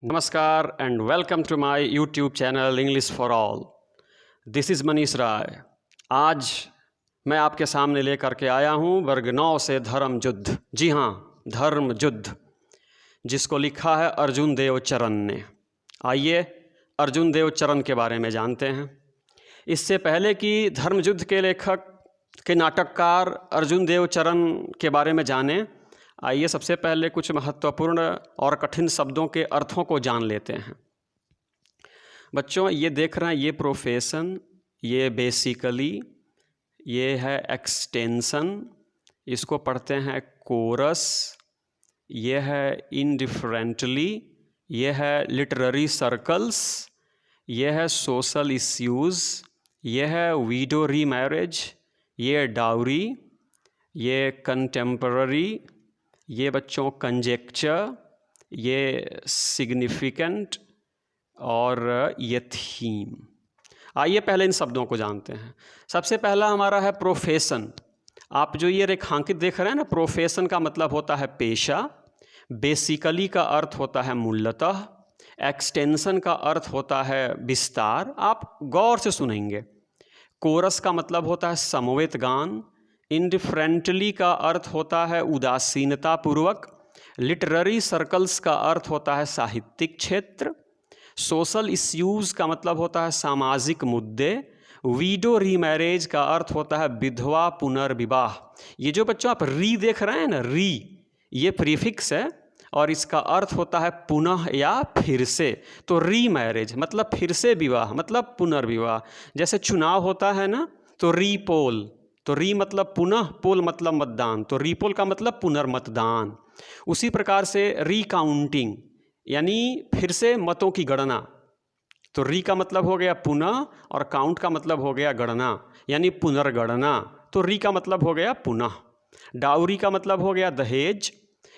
नमस्कार and welcome to my YouTube channel English for all. This is Manish Rai. आज मैं आपके सामने लेकर के आया हूँ वर्ग 9 से धर्म युद्ध। जी हाँ, धर्म युद्ध, जिसको लिखा है अर्जुन देव चरण ने। आइए अर्जुन देव चरण के बारे में जानते हैं। इससे पहले कि धर्म युद्ध के लेखक के नाटककार अर्जुन देव चरण के बारे में जानें, आइए सबसे पहले कुछ महत्वपूर्ण और कठिन शब्दों के अर्थों को जान लेते हैं। बच्चों, ये देख रहे हैं, ये प्रोफेशन, ये बेसिकली, ये है एक्सटेंशन, इसको पढ़ते हैं कोरस, ये है इनडिफरेंटली, ये है लिटरेरी सर्कल्स, ये है सोशल इश्यूज़, ये है वीडो रीमैरिज, ये डाउरी, ये कंटेम्पररी, ये बच्चों कंजेक्चर, ये सिग्निफिकेंट और ये थीम। आइए पहले इन शब्दों को जानते हैं। सबसे पहला हमारा है प्रोफेशन। आप जो ये रेखांकित देख रहे हैं ना, प्रोफेशन का मतलब होता है पेशा, बेसिकली का अर्थ होता है मूलतः, एक्सटेंशन का अर्थ होता है विस्तार। आप गौर से सुनेंगे। कोरस का मतलब होता है समवेत गान, इनडिफरेंटली का अर्थ होता है उदासीनता पूर्वक, लिटरेरी सर्कल्स का अर्थ होता है साहित्यिक क्षेत्र, सोशल इश्यूज़ का मतलब होता है सामाजिक मुद्दे, वीडो रीमैरेज का अर्थ होता है विधवा पुनर्विवाह। ये जो बच्चों आप री देख रहे हैं ना, री, ये प्रीफिक्स है और इसका अर्थ होता है पुनः या फिर से। तो री मैरिज मतलब फिर से विवाह, मतलब पुनर्विवाह। जैसे चुनाव होता है ना, तो रीपोल, तो री मतलब पुनः, पोल मतलब मतदान, तो रीपोल का मतलब पुनर्मतदान। उसी प्रकार से रिकाउंटिंग यानी फिर से मतों की गणना, तो री का मतलब हो गया पुनः और काउंट का मतलब हो गया गणना यानी पुनर्गणना, तो री का मतलब हो गया पुनः। डाउरी का मतलब हो गया दहेज।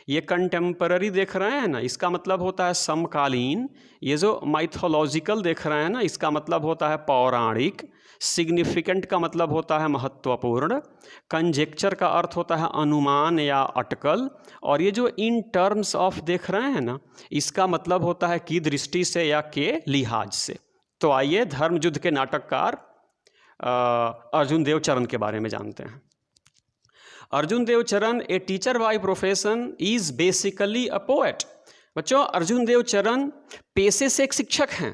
ये कंटेम्पररी देख रहे हैं ना, इसका मतलब होता है समकालीन। ये जो माइथोलॉजिकल देख रहे हैं ना, इसका मतलब होता है पौराणिक। सिग्निफिकेंट का मतलब होता है महत्वपूर्ण। कंजेक्चर का अर्थ होता है अनुमान या अटकल। और ये जो इन टर्म्स ऑफ देख रहे हैं ना, इसका मतलब होता है की दृष्टि से या के लिहाज से। तो आइए धर्म युद्ध के नाटककार अर्जुन देव चरण के बारे में जानते हैं। अर्जुन देव चरण, a teacher by profession, is basically a poet. बच्चों, अर्जुन देव चरण पेशे से एक शिक्षक हैं,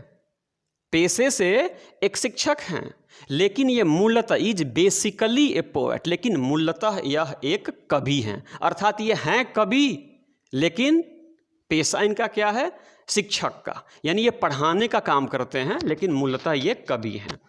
पेशे से एक शिक्षक हैं, लेकिन ये मूलतः इज बेसिकली ए पोएट, लेकिन मूलतः यह एक कवि हैं। अर्थात ये हैं कवि, लेकिन पेशा इनका क्या है? शिक्षक का, यानी ये पढ़ाने का काम करते हैं, लेकिन मूलतः ये कवि हैं।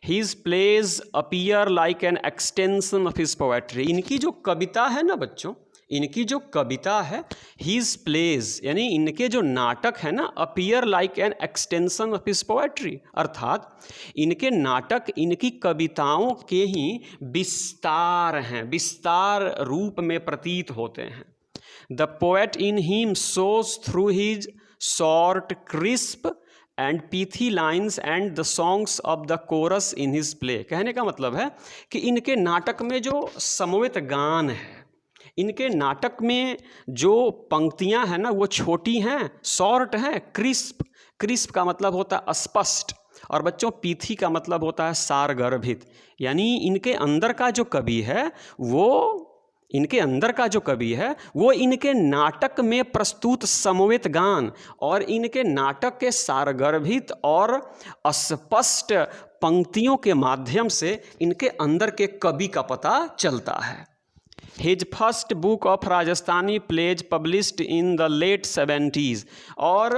His plays appear like an extension of his poetry। इनकी जो कविता है ना बच्चों, इनकी जो कविता है, his plays यानी इनके जो नाटक है ना, appear like an extension of his poetry, अर्थात इनके नाटक इनकी कविताओं के ही विस्तार हैं, विस्तार रूप में प्रतीत होते हैं। The poet in him shows through his short, crisp and pithy lines and the songs of the chorus in his play। कहने का मतलब है कि इनके नाटक में जो समवेत गान है, इनके नाटक में जो पंक्तियां हैं ना, वो छोटी हैं, शॉर्ट हैं, क्रिस्प, क्रिस्प का मतलब होता है स्पष्ट, और बच्चों पीथी का मतलब होता है सारगर्भित। यानी इनके अंदर का जो कवि है वो, इनके अंदर का जो कवि है वो इनके नाटक में प्रस्तुत समवेत गान और इनके नाटक के सारगर्भित और स्पष्ट पंक्तियों के माध्यम से इनके अंदर के कवि का पता चलता है। His first book of Rajasthani plays published in the late 70s। और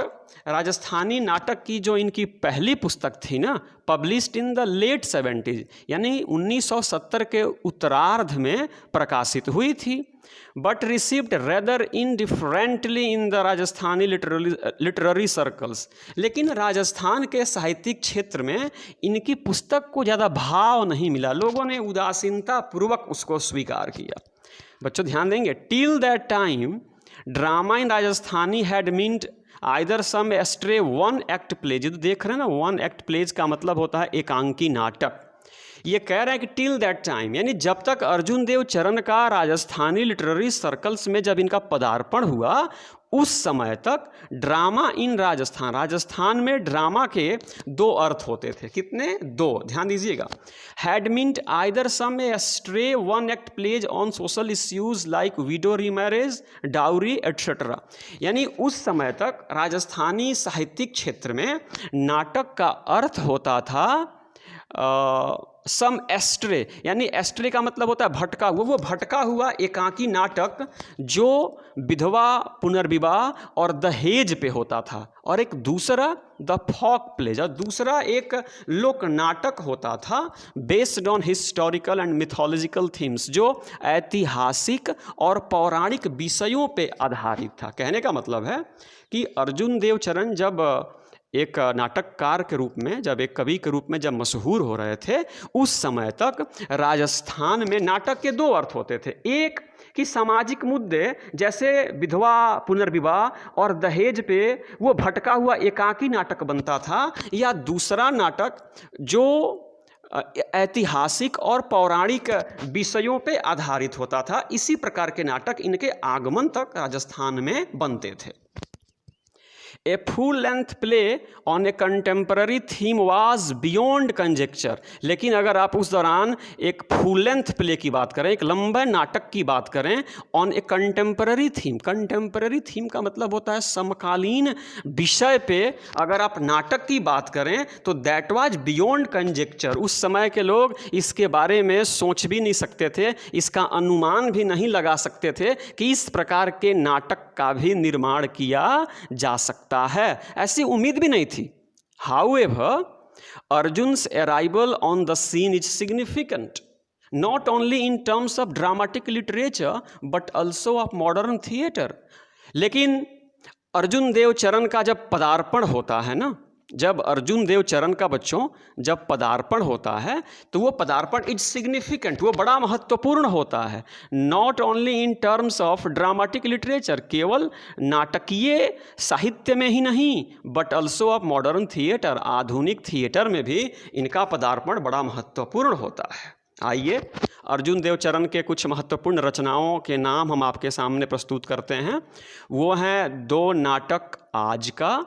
राजस्थानी नाटक की जो इनकी पहली पुस्तक थी ना, published in the late 70s यानी 1970 के उत्तरार्ध में प्रकाशित हुई थी। But received rather indifferently in the Rajasthani literary circles. लेकिन राजस्थान के साहित्यिक क्षेत्र में इनकी पुस्तक को ज़्यादा भाव नहीं मिला, लोगों ने उदासीनता पूर्वक उसको स्वीकार किया। बच्चों ध्यान देंगे, till that time drama in Rajasthani had meant either some stray one act plays. जो देख रहे हैं ना, वन एक्ट प्लेज का मतलब होता है एकांकी नाटक। ये कह रहे हैं कि टिल दैट टाइम, यानी जब तक अर्जुन देव चरण का राजस्थानी लिटरेरी सर्कल्स में जब इनका पदार्पण हुआ, उस समय तक ड्रामा इन राजस्थान, राजस्थान में ड्रामा के दो अर्थ होते थे। कितने? दो, ध्यान दीजिएगा। Had meant either some a stray one act plays on social issues like widow remarriage, dowry etcetera. यानी उस समय तक राजस्थानी साहित्यिक क्षेत्र में नाटक का अर्थ होता था सम एस्ट्रे, यानी एस्ट्रे का मतलब होता है भटका हुआ, वो भटका हुआ एकांकी नाटक जो विधवा, पुनर्विवाह और दहेज पे होता था, और एक दूसरा द फॉक प्लेज, और दूसरा एक लोक नाटक होता था based on historical and mythological themes, जो ऐतिहासिक और पौराणिक विषयों पे आधारित था। कहने का मतलब है कि अर्जुन देव चरण जब एक नाटककार के रूप में, जब एक कवि के रूप में जब मशहूर हो रहे थे, उस समय तक राजस्थान में नाटक के दो अर्थ होते थे। एक कि सामाजिक मुद्दे जैसे विधवा, पुनर्विवाह और दहेज पे वो भटका हुआ एकाकी नाटक बनता था, या दूसरा नाटक जो ऐतिहासिक और पौराणिक विषयों पे आधारित होता था। इसी प्रकार के नाटक इनके आगमन तक राजस्थान में बनते थे। A full-length play on a contemporary theme was beyond conjecture। लेकिन अगर आप उस दौरान एक फुल लेंथ प्ले की बात करें, एक लंबा नाटक की बात करें on A contemporary theme, contemporary theme का मतलब होता है समकालीन विषय पे अगर आप नाटक की बात करें तो दैट वाज बियॉन्ड कंजेक्चर। उस समय के लोग इसके बारे में सोच भी नहीं सकते थे, इसका अनुमान भी नहीं लगा सकते थे कि इस प्रकार के नाटक का भी निर्माण किया जा सकता है, ऐसी उम्मीद भी नहीं थी। However, Arjun's arrival on the scene is significant, not only in terms of dramatic literature but also of modern theater। लेकिन अर्जुन देव चरण का जब पदार्पण होता है ना, जब अर्जुन देव चरण का बच्चों जब पदार्पण होता है तो वो पदार्पण इज सिग्निफिकेंट, वो बड़ा महत्वपूर्ण होता है। Not only in terms of dramatic literature, केवल नाटकीय साहित्य में ही नहीं, but also of modern theatre, आधुनिक थिएटर में भी इनका पदार्पण बड़ा महत्वपूर्ण होता है। आइए अर्जुन देव चरण के कुछ महत्वपूर्ण रचनाओं के नाम हम आपके सामने प्रस्तुत करते हैं। वो हैं दो नाटक आज का,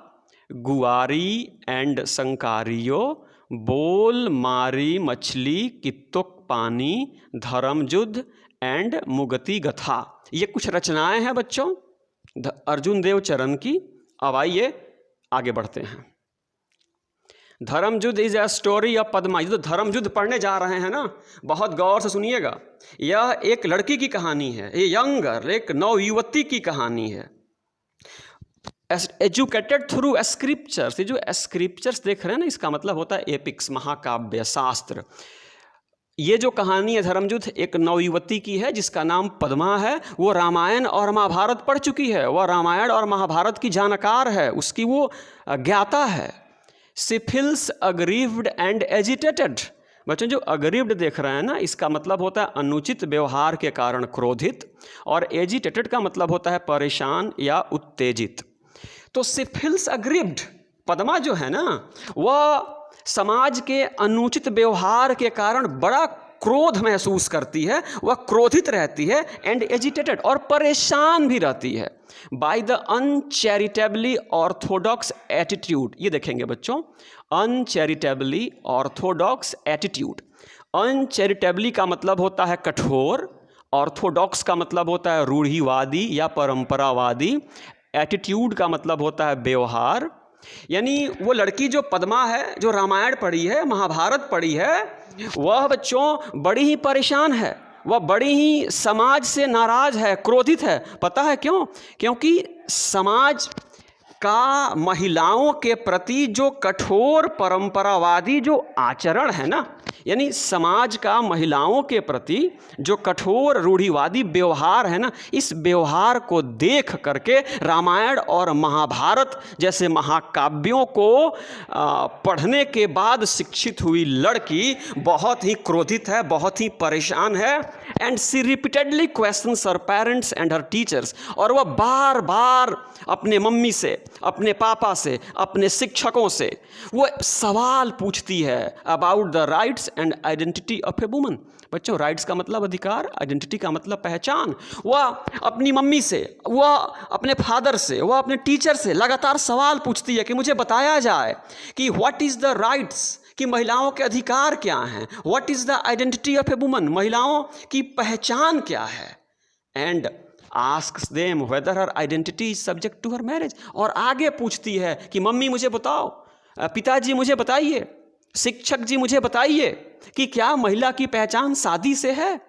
गुआरी एंड संकारियो, बोल मारी मछली कित्तुक पानी, धर्मयुद्ध एंड मुगती गथा। ये कुछ रचनाएं हैं बच्चों अर्जुन देव चरण की। अब आइए आगे बढ़ते हैं। Dharmayuddha is a story of Padma. ये तो धर्मयुद्ध पढ़ने जा रहे हैं ना, बहुत गौर से सुनिएगा। यह एक लड़की की कहानी है, ये यंग गर्ल, एक नवयुवती की कहानी है। एजुकेटेड थ्रू स्क्रिप्चर्स, ये जो स्क्रिप्चर्स देख रहे हैं ना, इसका मतलब होता है एपिक्स, महाकाव्य, शास्त्र। ये जो कहानी है धर्मयुद्ध एक नवयुवती की है जिसका नाम पद्मा है। वो रामायण और महाभारत पढ़ चुकी है, वह रामायण और महाभारत की जानकार है, उसकी वो ज्ञाता है। She feels aggrieved and agitated. बच्चों जो अग्रीव्ड देख रहे हैं ना, इसका मतलब होता है अनुचित व्यवहार के कारण क्रोधित, और एजिटेटेड का मतलब होता है परेशान या उत्तेजित। तो शी फील्स अग्रीव्ड, पद्मा जो है ना वह समाज के अनुचित व्यवहार के कारण बड़ा क्रोध महसूस करती है, वह क्रोधित रहती है, एंड एजिटेटेड और परेशान भी रहती है बाय द अनचैरिटेबली ऑर्थोडॉक्स एटीट्यूड। ये देखेंगे बच्चों, अनचैरिटेबली ऑर्थोडॉक्स एटीट्यूड। अनचैरिटेबली का मतलब होता है कठोर, ऑर्थोडॉक्स का मतलब होता है रूढ़िवादी या परंपरावादी, एटीट्यूड का मतलब होता है व्यवहार। यानी वो लड़की जो पद्मा है, जो रामायण पढ़ी है, महाभारत पढ़ी है, वह बच्चों बड़ी ही परेशान है, वह बड़ी ही समाज से नाराज है, क्रोधित है। पता है क्यों? क्योंकि समाज का महिलाओं के प्रति जो कठोर परंपरावादी जो आचरण है ना, यानी समाज का महिलाओं के प्रति जो कठोर रूढ़िवादी व्यवहार है ना, इस व्यवहार को देख करके रामायण और महाभारत जैसे महाकाव्यों को पढ़ने के बाद शिक्षित हुई लड़की बहुत ही क्रोधित है, बहुत ही परेशान है। And she repeatedly questions her parents and her teachers, और वह बार बार अपने मम्मी से, अपने पापा से, अपने शिक्षकों से वो सवाल पूछती है about the rights and identity of a woman. बच्चों, राइट्स का मतलब अधिकार, आइडेंटिटी का मतलब पहचान। वह अपनी मम्मी से, वह अपने फादर से, वह अपने टीचर से लगातार सवाल पूछती है कि मुझे बताया जाए कि व्हाट इज़ द राइट्स, कि महिलाओं के अधिकार क्या हैं, what is the identity of a woman, महिलाओं की पहचान क्या है, and asks them whether her identity is subject to her marriage। और आगे पूछती है कि मम्मी मुझे बताओ, पिताजी मुझे बताइए, शिक्षक जी मुझे बताइए कि क्या महिला की पहचान शादी से है।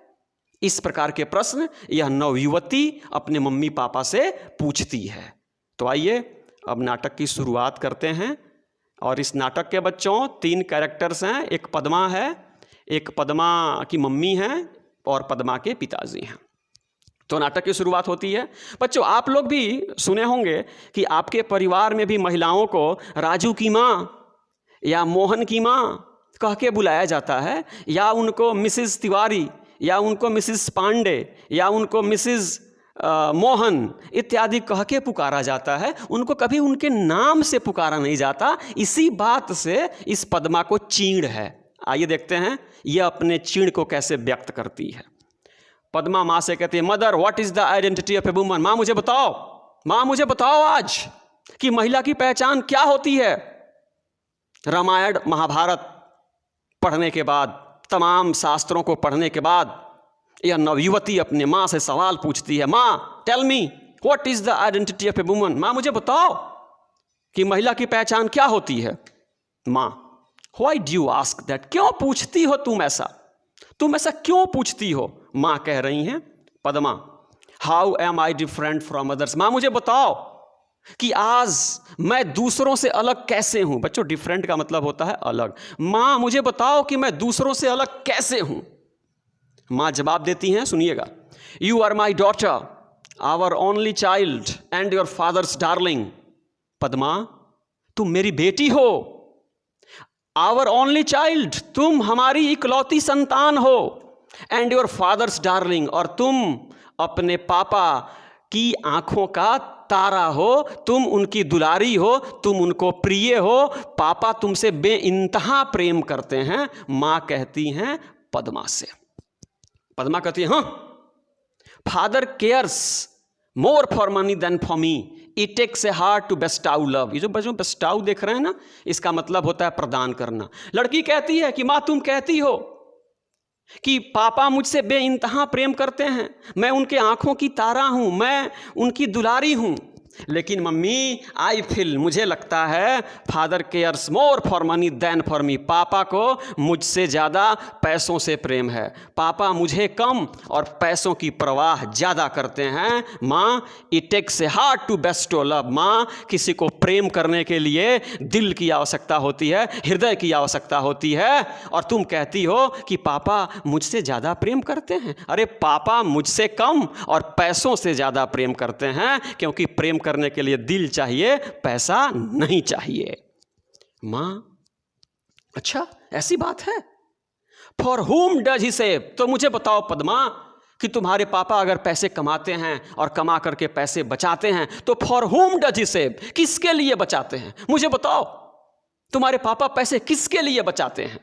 इस प्रकार के प्रश्न यह नवयुवती अपने मम्मी पापा से पूछती है। तो आइए अब नाटक की शुरुआत करते हैं। और इस नाटक के बच्चों 3 कैरेक्टर्स हैं, एक पद्मा है, एक पद्मा की मम्मी है और पद्मा के पिताजी हैं। तो नाटक की शुरुआत होती है। बच्चों, आप लोग भी सुने होंगे कि आपके परिवार में भी महिलाओं को राजू की माँ या मोहन की माँ कह के बुलाया जाता है, या उनको मिसिस तिवारी, या उनको मिसिस पांडे, या उनको मिसिस मोहन इत्यादि कह के पुकारा जाता है। उनको कभी उनके नाम से पुकारा नहीं जाता। इसी बात से इस पद्मा को चीड़ है। आइए देखते हैं यह अपने चीड़ को कैसे व्यक्त करती है। पद्मा माँ से कहती है, mother what is the identity of a woman. माँ मुझे बताओ, माँ मुझे बताओ आज कि महिला की पहचान क्या होती है। रामायण महाभारत पढ़ने के बाद, तमाम शास्त्रों को पढ़ने के बाद यह नवयुवती अपने माँ से सवाल पूछती है, माँ tell me what is the identity of a woman. माँ मुझे बताओ कि महिला की पहचान क्या होती है। माँ, why do you ask that, क्यों पूछती हो तुम ऐसा क्यों पूछती हो। माँ कह रही हैं, Padma, how am I different from others. माँ मुझे बताओ कि आज मैं दूसरों से अलग कैसे हूं। बच्चों, डिफरेंट का मतलब होता है अलग। माँ मुझे बताओ कि मैं दूसरों से अलग कैसे हूं। माँ जवाब देती हैं, सुनिएगा, you are my daughter, our only child and your father's darling. Padma, तुम मेरी बेटी हो, आवर ओनली चाइल्ड, तुम हमारी इकलौती संतान हो, एंड योर फादर्स डार्लिंग, और तुम अपने पापा की आंखों का तारा हो, तुम उनकी दुलारी हो, तुम उनको प्रिय हो, पापा तुमसे बेइंतहा प्रेम करते हैं। माँ कहती हैं पद्मा से, पद्मा कहती है, हाँ, father cares more for money than for me, it takes a heart to bestow love. ये जो बच्चों बेस्टाउ देख रहे हैं ना, इसका मतलब होता है प्रदान करना। लड़की कहती है कि माँ तुम कहती हो कि पापा मुझसे बेइंतहा प्रेम करते हैं, मैं उनके आंखों की तारा हूं, मैं उनकी दुलारी हूं, लेकिन मम्मी आई फील, मुझे लगता है father cares more for money than for me, पापा को मुझसे ज़्यादा पैसों से प्रेम है, पापा मुझे कम और पैसों की परवाह ज़्यादा करते हैं। माँ, it takes a heart to bestow love. माँ, किसी को प्रेम करने के लिए दिल की आवश्यकता होती है, हृदय की आवश्यकता होती है, और तुम कहती हो कि पापा मुझसे ज़्यादा प्रेम करते हैं। अरे पापा मुझसे कम और पैसों से ज़्यादा प्रेम करते हैं, क्योंकि प्रेम करने के लिए दिल चाहिए, पैसा नहीं चाहिए। माँ, अच्छा ऐसी बात है। फॉर हुम डज ही सेव, तो मुझे बताओ पद्मा कि तुम्हारे पापा अगर पैसे कमाते हैं और कमा करके पैसे बचाते हैं तो फॉर हुम डज ही सेव, किसके लिए बचाते हैं, मुझे बताओ, तुम्हारे पापा पैसे किसके लिए बचाते हैं।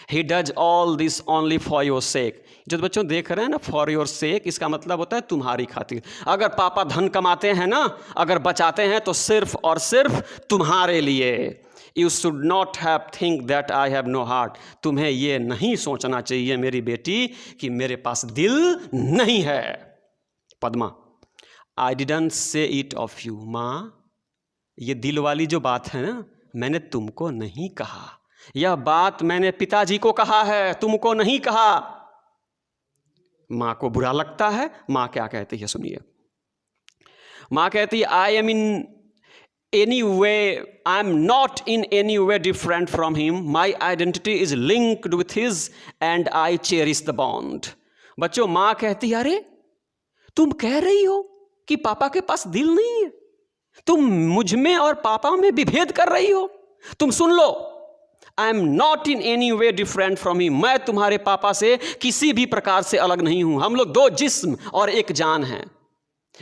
He does all this only for your sake। जो बच्चों देख रहे हैं ना, for your sake, इसका मतलब होता है तुम्हारी खातिर। अगर पापा धन कमाते हैं ना, अगर बचाते हैं तो सिर्फ और सिर्फ तुम्हारे लिए। You should not have think that I have no heart। तुम्हें ये नहीं सोचना चाहिए मेरी बेटी कि मेरे पास दिल नहीं है। Padma, I didn't say it of you। माँ, ये दिल वाली जो बात है ना, मैंने तुमको नहीं कहा, यह बात मैंने पिताजी को कहा है, तुमको नहीं कहा। मां को बुरा लगता है। मां क्या कहती है, सुनिए। मां कहती है, आई am not in any way different from him, my identity is linked with his and I cherish the bond. बच्चों, मां कहती है, अरे तुम कह रही हो कि पापा के पास दिल नहीं है, तुम मुझ में और पापा में विभेद कर रही हो। तुम सुन लो, I am not in any way different from him, मैं तुम्हारे पापा से किसी भी प्रकार से अलग नहीं हूं। हम लोग दो जिस्म और एक जान हैं।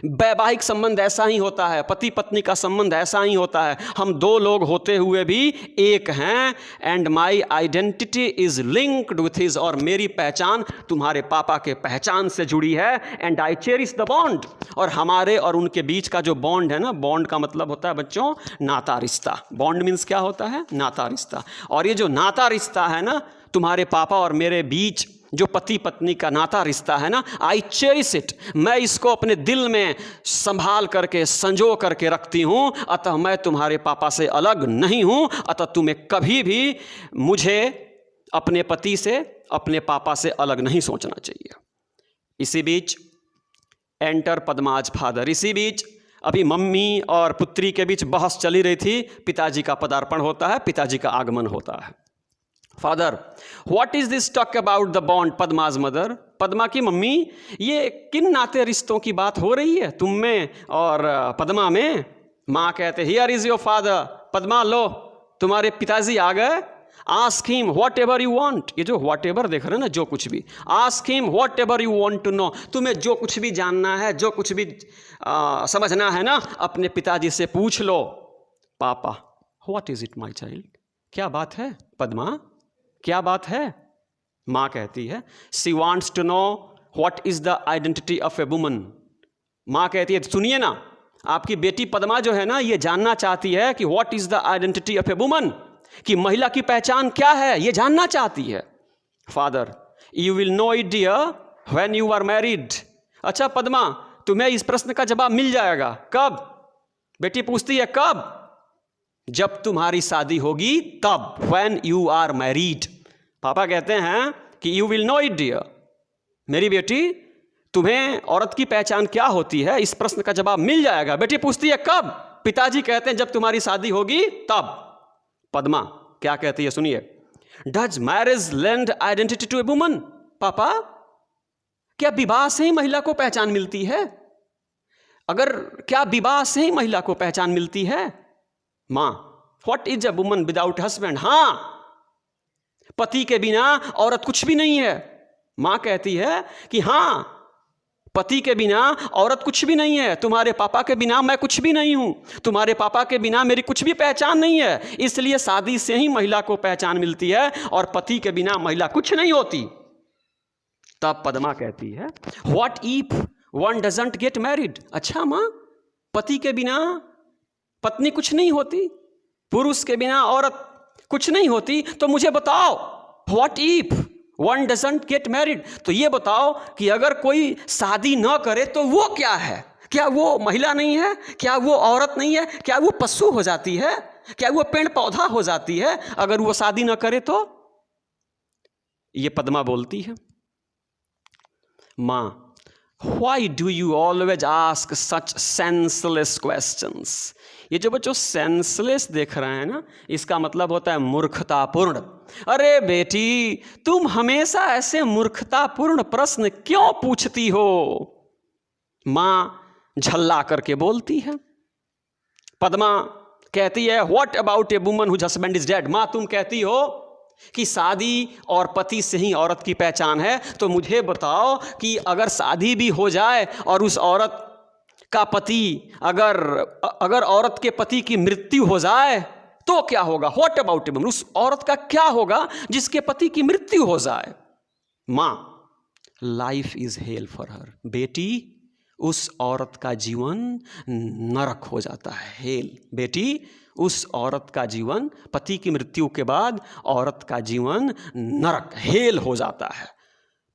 वैवाहिक संबंध ऐसा ही होता है, पति पत्नी का संबंध ऐसा ही होता है। हम दो लोग होते हुए भी एक हैं। And my identity is linked with his, और मेरी पहचान तुम्हारे पापा के पहचान से जुड़ी है। And I cherish the bond, और हमारे और उनके बीच का जो बॉन्ड है ना, बॉन्ड का मतलब होता है बच्चों नाता रिश्ता। बॉन्ड मीन्स क्या होता है? नाता रिश्ता। और ये जो नाता रिश्ता है ना तुम्हारे पापा और मेरे बीच, जो पति पत्नी का नाता रिश्ता है ना, आई चेरिश इट, मैं इसको अपने दिल में संभाल करके संजो करके रखती हूँ। अतः मैं तुम्हारे पापा से अलग नहीं हूँ। अतः तुम्हें कभी भी मुझे अपने पति से, अपने पापा से अलग नहीं सोचना चाहिए। इसी बीच एंटर पद्माज फादर। इसी बीच अभी मम्मी और पुत्री के बीच बहस चली रही थी। पिताजी का पदार्पण होता है, पिताजी का आगमन होता है। Father, what is this talk about the bond? Padma's mother, Padma की मम्मी, ये किन नाते रिश्तों की बात हो रही है तुम में और पद्मा में? माँ कहते here is your father. Padma, लो तुम्हारे पिताजी आ गए। Ask him whatever you want. ये जो व्हाट एवर देख रहे हैं ना, जो कुछ भी, ask him whatever you want to know. तुम्हें जो कुछ भी जानना है, जो कुछ भी समझना है ना, अपने पिताजी से पूछ लो। पापा, what is it my child? क्या बात है पद्मा, क्या बात है? माँ कहती है she wants to know what is the identity of a woman. माँ कहती है सुनिए ना, आपकी बेटी पद्मा जो है ना, ये जानना चाहती है कि what is the identity of a woman, कि महिला की पहचान क्या है, ये जानना चाहती है। Father, you will know it dear when you are married. अच्छा पद्मा, तुम्हें इस प्रश्न का जवाब मिल जाएगा। कब? बेटी पूछती है कब? जब तुम्हारी शादी होगी तब, व्हेन यू आर मैरिड। पापा कहते हैं कि you will know it dear, मेरी बेटी तुम्हें औरत की पहचान क्या होती है, इस प्रश्न का जवाब मिल जाएगा। बेटी पूछती है कब? पिताजी कहते हैं जब तुम्हारी शादी होगी तब। पद्मा क्या कहती है सुनिए, does marriage lend identity to a woman? पापा, क्या विवाह से ही महिला को पहचान मिलती है? अगर क्या विवाह से ही महिला को पहचान मिलती है? मां, what is a woman without husband? हां, पति के बिना औरत कुछ भी नहीं है। मां कहती है कि हां, पति के बिना औरत कुछ भी नहीं है। तुम्हारे पापा के बिना मैं कुछ भी नहीं हूं, तुम्हारे पापा के बिना मेरी कुछ भी पहचान नहीं है। इसलिए शादी से ही महिला को पहचान मिलती है और पति के बिना महिला कुछ नहीं होती। तब पद्मा कहती है what if one doesn't get married? अच्छा मां, पति के बिना पत्नी कुछ नहीं होती, पुरुष के बिना औरत कुछ नहीं होती, तो मुझे बताओ what if one doesn't get married? तो ये बताओ कि अगर कोई शादी न करे तो वो क्या है? क्या वो महिला नहीं है? क्या वो औरत नहीं है? क्या वो पशु हो जाती है? क्या वो पेड़ पौधा हो जाती है अगर वो शादी न करे तो? ये पद्मा बोलती है, मां, why do you always ask such senseless questions? ये जो बच्चों सेंसलेस देख रहे हैं ना, इसका मतलब होता है मूर्खतापूर्ण। अरे बेटी, तुम हमेशा ऐसे मूर्खतापूर्ण प्रश्न क्यों पूछती हो? मां झल्ला करके बोलती है। पद्मा कहती है what about a woman whose husband is dead? मां, तुम कहती हो कि शादी और पति से ही औरत की पहचान है, तो मुझे बताओ कि अगर शादी भी हो जाए और उस औरत का पति अगर औरत के पति की मृत्यु हो जाए तो क्या होगा? What about a woman? उस औरत का क्या होगा जिसके पति की मृत्यु हो जाए? मां, life is hello for her. बेटी, उस औरत का जीवन नरक हो जाता है। हेल, बेटी, उस औरत का जीवन, पति की मृत्यु के बाद औरत का जीवन नरक, हेल हो जाता है।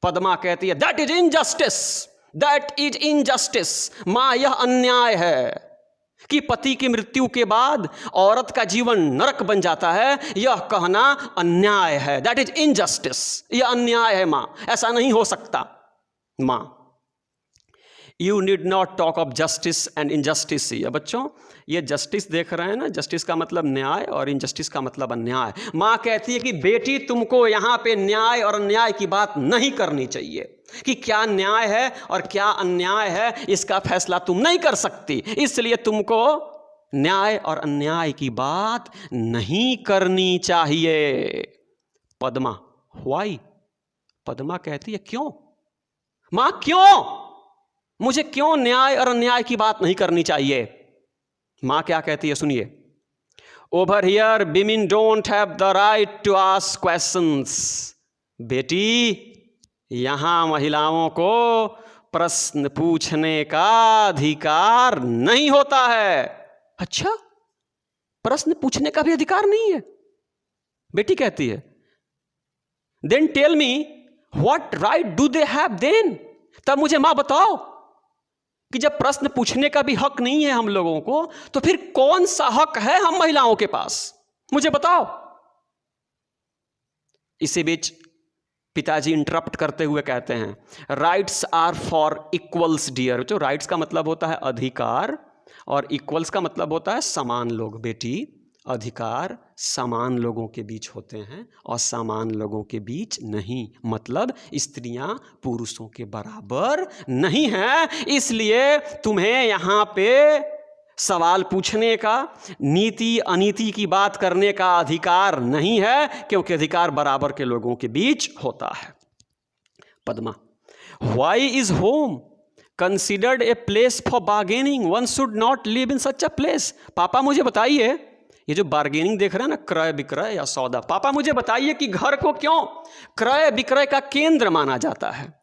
पद्मा कहती है that is injustice, that is injustice. मां, यह अन्याय है कि पति की मृत्यु के बाद औरत का जीवन नरक बन जाता है। यह कहना अन्याय है, दैट इज इनजस्टिस, यह अन्याय है मां, ऐसा नहीं हो सकता। मां, you need not talk of justice and injustice. ये बच्चों, ये जस्टिस देख रहे हैं ना, जस्टिस का मतलब न्याय और इनजस्टिस का मतलब अन्याय। मां कहती है कि बेटी, तुमको यहां पे न्याय और अन्याय की बात नहीं करनी चाहिए, कि क्या न्याय है और क्या अन्याय है इसका फैसला तुम नहीं कर सकती, इसलिए तुमको न्याय और अन्याय की बात नहीं करनी चाहिए। पद्मा, व्हाई? पद्मा कहती है क्यों? मां, क्यों? मुझे क्यों न्याय और अन्याय की बात नहीं करनी चाहिए? मां क्या कहती है सुनिए, over here women don't have the right to ask questions. बेटी, यहां महिलाओं को प्रश्न पूछने का अधिकार नहीं होता है। अच्छा, प्रश्न पूछने का भी अधिकार नहीं है? बेटी कहती है, then tell me what right do they have then. तब मुझे मां बताओ कि जब प्रश्न पूछने का भी हक नहीं है हम लोगों को, तो फिर कौन सा हक है हम महिलाओं के पास? मुझे बताओ। इसी बीच पिताजी इंटरप्ट करते हुए कहते हैं, rights are for equals dear. जो राइट्स का मतलब होता है अधिकार और इक्वल्स का मतलब होता है समान लोग। बेटी, अधिकार समान लोगों के बीच होते हैं और समान लोगों के बीच नहीं। मतलब स्त्रियां पुरुषों के बराबर नहीं हैं। इसलिए तुम्हें यहाँ पे सवाल पूछने का, नीति अनीति की बात करने का अधिकार नहीं है, क्योंकि अधिकार बराबर के लोगों के बीच होता है। Padma, why is home considered a place for bargaining? One should not live in such a place. पापा मुझे बताइए, ये जो बार्गेनिंग देख रहे हैं ना, क्रय विक्रय या सौदा, पापा मुझे बताइए कि घर को क्यों क्रय विक्रय का केंद्र माना जाता है?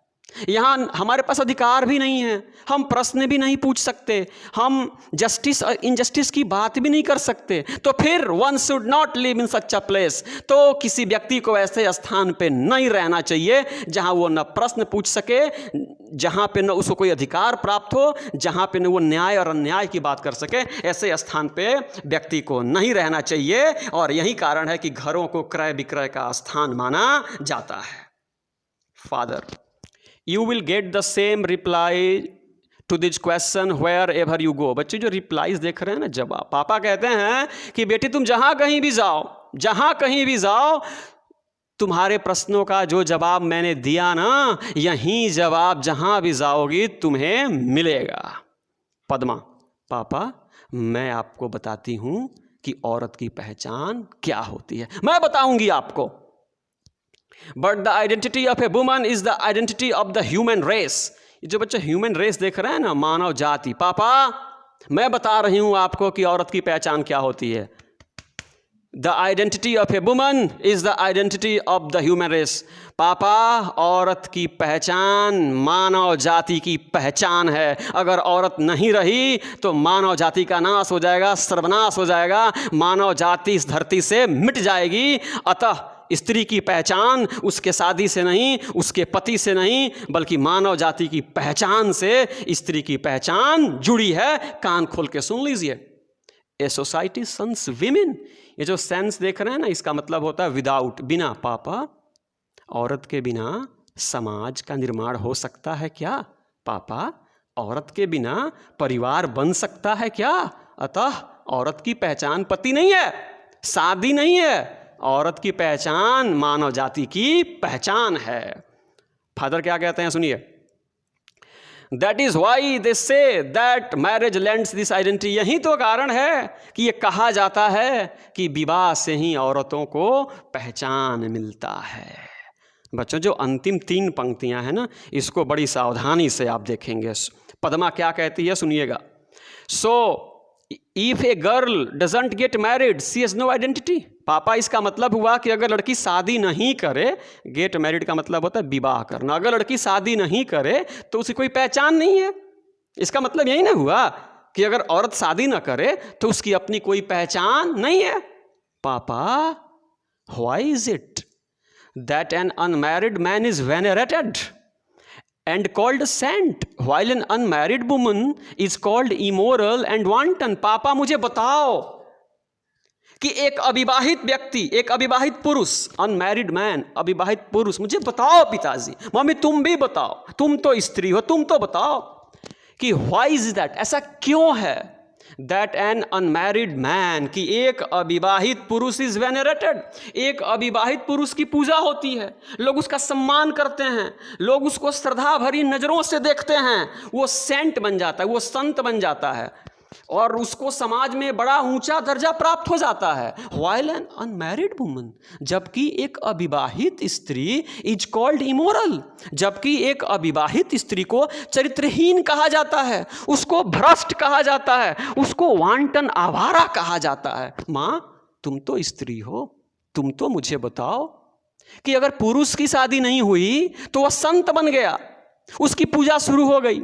यहाँ हमारे पास अधिकार भी नहीं है, हम प्रश्न भी नहीं पूछ सकते, हम जस्टिस और इनजस्टिस की बात भी नहीं कर सकते। तो फिर one should not live in such a place. तो किसी व्यक्ति को ऐसे स्थान पे नहीं रहना चाहिए जहाँ वो न प्रश्न पूछ सके, जहाँ पे न उसको कोई अधिकार प्राप्त हो, जहाँ पे न वो न्याय और अन्याय की बात कर सके। ऐसे स्थान पे व्यक्ति को नहीं रहना चाहिए, और यही कारण है कि घरों को क्रय विक्रय का स्थान माना जाता है। Father, you will get the same reply to this question wherever you go। बच्चे जो रिप्लाईज देख रहे हैं ना, जवाब, पापा कहते हैं कि बेटी तुम जहां कहीं भी जाओ, जहां कहीं भी जाओ, तुम्हारे प्रश्नों का जो जवाब मैंने दिया ना, यही जवाब जहां भी जाओगी तुम्हें मिलेगा। पद्मा, पापा मैं आपको बताती हूं कि औरत की पहचान क्या होती है। मैं बताऊंगी आपको। But the identity of a woman is the identity of the human race. जो बच्चे ह्यूमन रेस देख रहे हैं ना, मानव जाति, पापा मैं बता रही हूं आपको कि औरत की पहचान क्या होती है। The identity of a woman is the identity of the human race. पापा, औरत की पहचान मानव जाति की पहचान है। अगर औरत नहीं रही तो मानव जाति का नाश हो जाएगा, सर्वनाश हो जाएगा, मानव जाति इस धरती से मिट जाएगी। अतः स्त्री की पहचान उसके शादी से नहीं, उसके पति से नहीं, बल्कि मानव जाति की पहचान से स्त्री की पहचान जुड़ी है। कान खोल के सुन लीजिए। ए सोसाइटी सन्स विमेन, ये जो सेंस देख रहे हैं ना, इसका मतलब होता है विदाउट, बिना। पापा, औरत के बिना समाज का निर्माण हो सकता है क्या? पापा, औरत के बिना परिवार बन सकता है क्या? अतः औरत की पहचान पति नहीं है, शादी नहीं है, औरत की पहचान मानव जाति की पहचान है। फादर क्या कहते हैं सुनिए, that is why they say that marriage lands this identity. यही तो कारण है कि ये कहा जाता है कि विवाह से ही औरतों को पहचान मिलता है। बच्चों, जो अंतिम 3 पंक्तियां हैं ना, इसको बड़ी सावधानी से आप देखेंगे। पद्मा क्या कहती है सुनिएगा, so if a girl doesn't get married she has no identity. पापा, इसका मतलब हुआ कि अगर लड़की शादी नहीं करे, गेट मैरिड का मतलब होता है विवाह करना, अगर लड़की शादी नहीं करे तो उसकी कोई पहचान नहीं है। इसका मतलब यही ना हुआ कि अगर औरत शादी ना करे तो उसकी अपनी कोई पहचान नहीं है। पापा, why is it that an unmarried man is venerated and called saint while an unmarried woman is called immoral and wanton? पापा मुझे बताओ कि एक अविवाहित व्यक्ति, एक अविवाहित पुरुष, अनमैरिड मैन, अविवाहित पुरुष, मुझे बताओ पिताजी, मम्मी तुम भी बताओ, तुम तो स्त्री हो, तुम तो बताओ कि why is that, ऐसा क्यों है that an unmarried man, कि एक अविवाहित पुरुष is venerated, एक अविवाहित पुरुष की पूजा होती है, लोग उसका सम्मान करते हैं, लोग उसको श्रद्धा भरी नजरों से देखते हैं, वो सेंट बन जाता है, वो संत बन जाता है। और उसको समाज में बड़ा ऊंचा दर्जा प्राप्त हो जाता है। व्हाइल एन अनमैरिड वुमन, जबकि एक अविवाहित स्त्री इज कॉल्ड इमोरल, जबकि एक अविवाहित स्त्री को चरित्रहीन कहा जाता है, उसको भ्रष्ट कहा जाता है, उसको वांटन आवारा कहा जाता है। माँ, तुम तो स्त्री हो, तुम तो मुझे बताओ कि अगर पुरुष की शादी नहीं हुई तो वह संत बन गया, उसकी पूजा शुरू हो गई,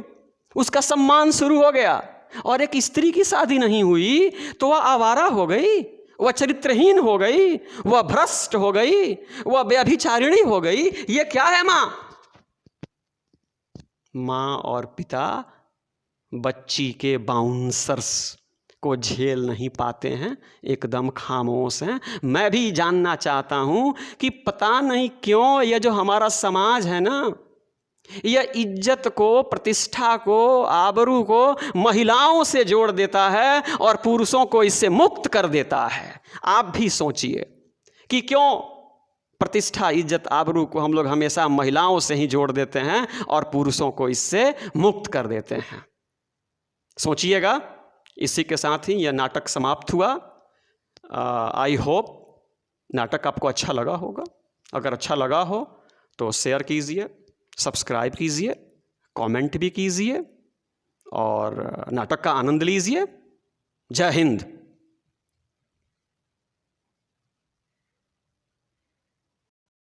उसका सम्मान शुरू हो गया, और एक स्त्री की शादी नहीं हुई तो वह आवारा हो गई, वह चरित्रहीन हो गई, वह भ्रष्ट हो गई, वह व्यभिचारिणी हो गई। ये क्या है माँ? माँ और पिता बच्ची के बाउंसर्स को झेल नहीं पाते हैं, एकदम खामोश हैं। मैं भी जानना चाहता हूं कि पता नहीं क्यों यह जो हमारा समाज है ना, यह इज्जत को, प्रतिष्ठा को, आबरू को महिलाओं से जोड़ देता है और पुरुषों को इससे मुक्त कर देता है। आप भी सोचिए कि क्यों प्रतिष्ठा, इज्जत, आबरू को हम लोग हमेशा महिलाओं से ही जोड़ देते हैं और पुरुषों को इससे मुक्त कर देते हैं। सोचिएगा। इसी के साथ ही यह नाटक समाप्त हुआ। आई होप नाटक आपको अच्छा लगा होगा। अगर अच्छा लगा हो तो शेयर कीजिए, सब्सक्राइब कीजिए, कमेंट भी कीजिए और नाटक का आनंद लीजिए। जय हिंद।